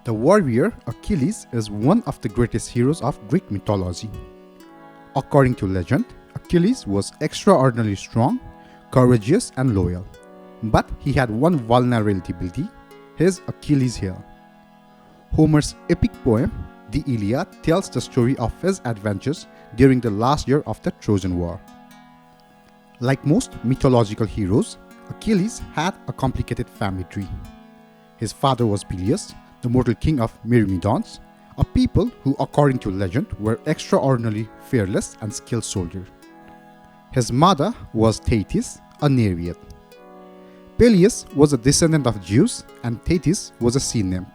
The warrior Achilles is one of the greatest heroes of Greek mythology. According to legend, Achilles was extraordinarily strong, courageous, and loyal. But he had one vulnerability, his Achilles heel. Homer's epic poem, the Iliad, tells the story of his adventures during the last year of the Trojan War. Like most mythological heroes, Achilles had a complicated family tree. His father was Peleus, the mortal king of Myrmidons, a people who, according to legend, were extraordinarily fearless and skilled soldiers. His mother was Thetis, a Nereid. Peleus was a descendant of Zeus and Thetis was a sea nymph,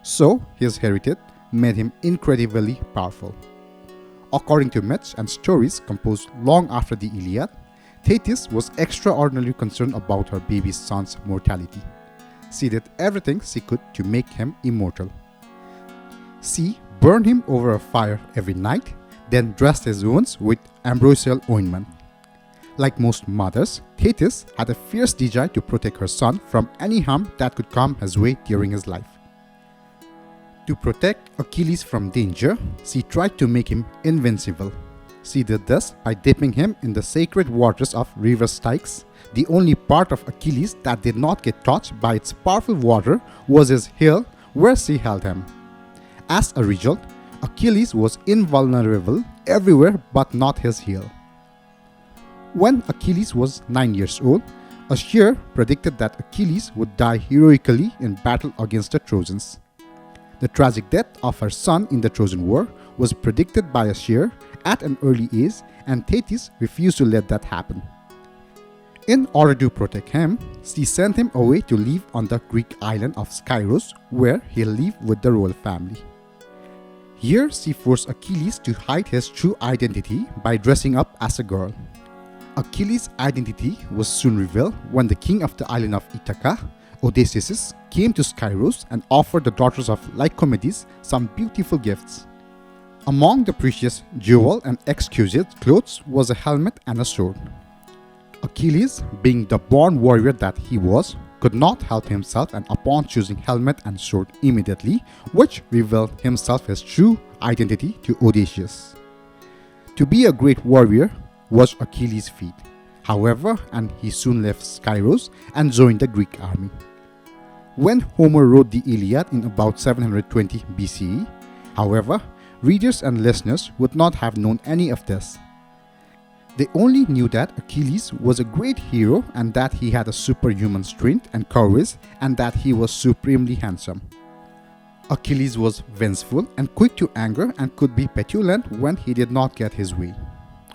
so his heritage made him incredibly powerful. According to myths and stories composed long after the Iliad, Thetis was extraordinarily concerned about her baby son's mortality. She did everything she could to make him immortal. She burned him over a fire every night, then dressed his wounds with ambrosial ointment. Like most mothers, Thetis had a fierce desire to protect her son from any harm that could come his way during his life. To protect Achilles from danger, she tried to make him invincible. She did this by dipping him in the sacred waters of river Styx. The only part of Achilles that did not get touched by its powerful water was his heel, where she held him. As a result, Achilles was invulnerable everywhere but not his heel. When Achilles was 9 years old, a seer predicted that Achilles would die heroically in battle against the Trojans. The tragic death of her son in the Trojan War was predicted by a seer at an early age, and Thetis refused to let that happen. In order to protect him, she sent him away to live on the Greek island of Skyros, where he lived with the royal family. Here, she forced Achilles to hide his true identity by dressing up as a girl. Achilles' identity was soon revealed when the king of the island of Ithaca, Odysseus, came to Skyros and offered the daughters of Lycomedes some beautiful gifts. Among the precious jewel and exquisite clothes was a helmet and a sword. Achilles, being the born warrior that he was, could not help himself, and upon choosing helmet and sword immediately, which revealed himself his true identity to Odysseus. To be a great warrior was Achilles' feat, however, and he soon left Skyros and joined the Greek army. When Homer wrote the Iliad in about 720 BCE, however, readers and listeners would not have known any of this. They only knew that Achilles was a great hero and that he had a superhuman strength and courage and that he was supremely handsome. Achilles was vengeful and quick to anger and could be petulant when he did not get his way.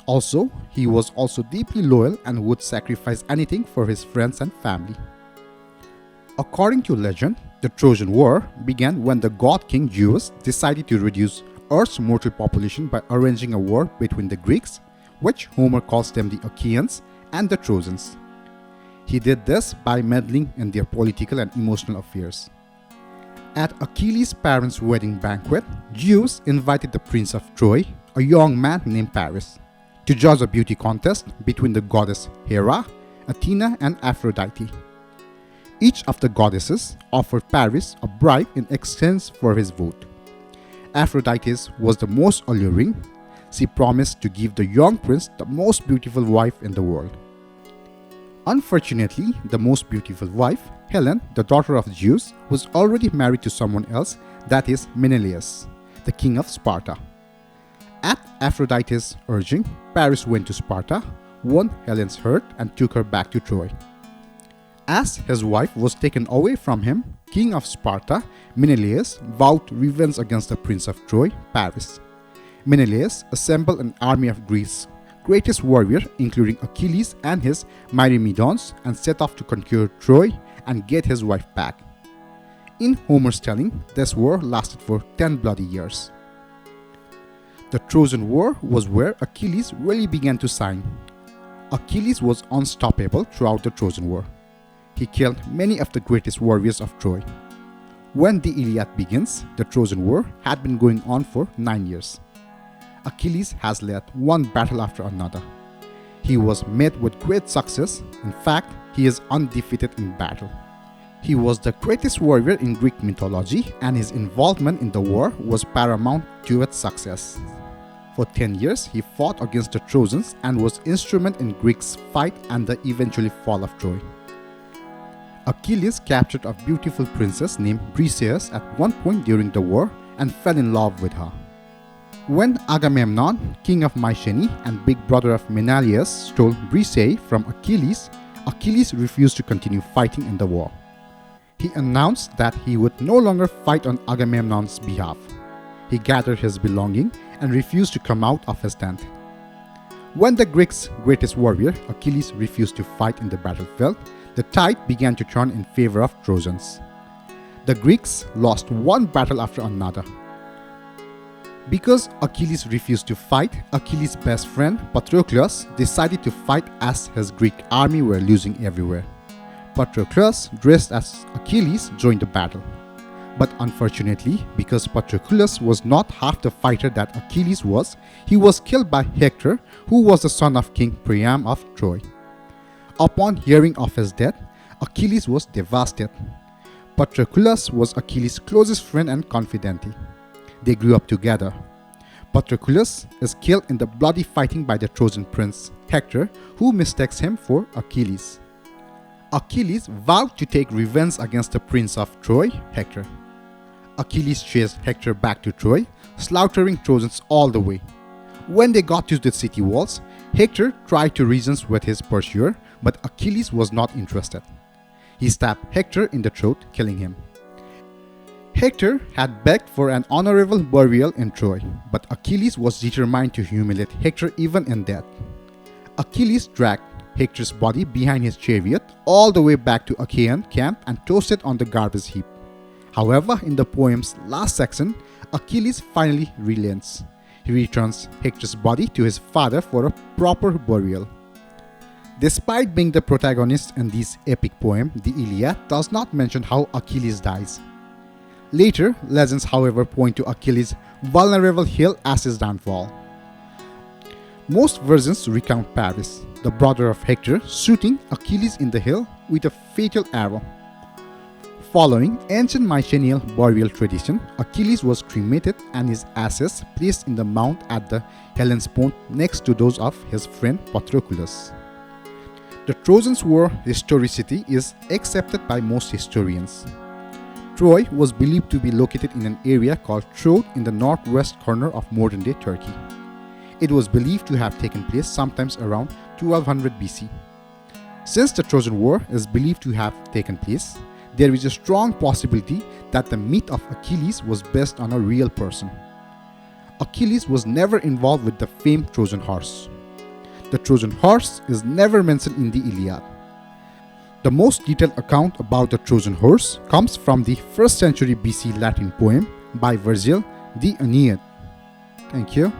Also, he was also deeply loyal and would sacrifice anything for his friends and family. According to legend, the Trojan War began when the god king Zeus decided to reduce Earth's mortal population by arranging a war between the Greeks, which Homer calls them the Achaeans, and the Trojans. He did this by meddling in their political and emotional affairs. At Achilles' parents' wedding banquet, Zeus invited the prince of Troy, a young man named Paris, to judge a beauty contest between the goddess Hera, Athena, and Aphrodite. Each of the goddesses offered Paris a bride in exchange for his vote. Aphrodite was the most alluring. She promised to give the young prince the most beautiful wife in the world. Unfortunately, the most beautiful wife, Helen, the daughter of Zeus, was already married to someone else, that is Menelaus, the king of Sparta. At Aphrodite's urging, Paris went to Sparta, won Helen's heart, and took her back to Troy. As his wife was taken away from him, king of Sparta, Menelaus vowed revenge against the prince of Troy, Paris. Menelaus assembled an army of Greece's greatest warriors, including Achilles and his Myrmidons, and set off to conquer Troy and get his wife back. In Homer's telling, this war lasted for 10 bloody years. The Trojan War was where Achilles really began to shine. Achilles was unstoppable throughout the Trojan War. He killed many of the greatest warriors of Troy. When the Iliad begins, the Trojan War had been going on for 9 years. Achilles has led one battle after another. He was met with great success. In fact, he is undefeated in battle. He was the greatest warrior in Greek mythology, and his involvement in the war was paramount to its success. For 10 years, he fought against the Trojans and was instrumental in Greeks' fight and the eventual fall of Troy. Achilles captured a beautiful princess named Briseis at one point during the war and fell in love with her. When Agamemnon, king of Mycenae and big brother of Menelaus, stole Briseis from Achilles, Achilles refused to continue fighting in the war. He announced that he would no longer fight on Agamemnon's behalf. He gathered his belongings and refused to come out of his tent. When the Greeks' greatest warrior, Achilles, refused to fight in the battlefield, the tide began to turn in favor of Trojans. The Greeks lost one battle after another. Because Achilles refused to fight, Achilles' best friend Patroclus decided to fight as his Greek army were losing everywhere. Patroclus, dressed as Achilles, joined the battle. But unfortunately, because Patroclus was not half the fighter that Achilles was, he was killed by Hector, who was the son of King Priam of Troy. Upon hearing of his death, Achilles was devastated. Patroclus was Achilles' closest friend and confidant. They grew up together. Patroclus is killed in the bloody fighting by the Trojan prince Hector, who mistakes him for Achilles. Achilles vowed to take revenge against the prince of Troy, Hector. Achilles chased Hector back to Troy, slaughtering Trojans all the way. When they got to the city walls, Hector tried to reason with his pursuer, but Achilles was not interested. He stabbed Hector in the throat, killing him. Hector had begged for an honorable burial in Troy, but Achilles was determined to humiliate Hector even in death. Achilles dragged Hector's body behind his chariot all the way back to Achaean camp and tossed it on the garbage heap. However, in the poem's last section, Achilles finally relents. He returns Hector's body to his father for a proper burial. Despite being the protagonist in this epic poem, the Iliad does not mention how Achilles dies. Later, legends however point to Achilles' vulnerable hill as his downfall. Most versions recount Paris, the brother of Hector, shooting Achilles in the hill with a fatal arrow. Following ancient Mycenaean burial tradition, Achilles was cremated and his ashes placed in the mound at the Hellespont next to those of his friend Patroclus. The Trojans War historicity is accepted by most historians. Troy was believed to be located in an area called Troad in the northwest corner of modern-day Turkey. It was believed to have taken place sometimes around 1200 BC. Since the Trojan War is believed to have taken place, there is a strong possibility that the myth of Achilles was based on a real person. Achilles was never involved with the famed Trojan horse. The Trojan horse is never mentioned in the Iliad. The most detailed account about the Trojan horse comes from the 1st century BC Latin poem by Virgil, the Aeneid. Thank you.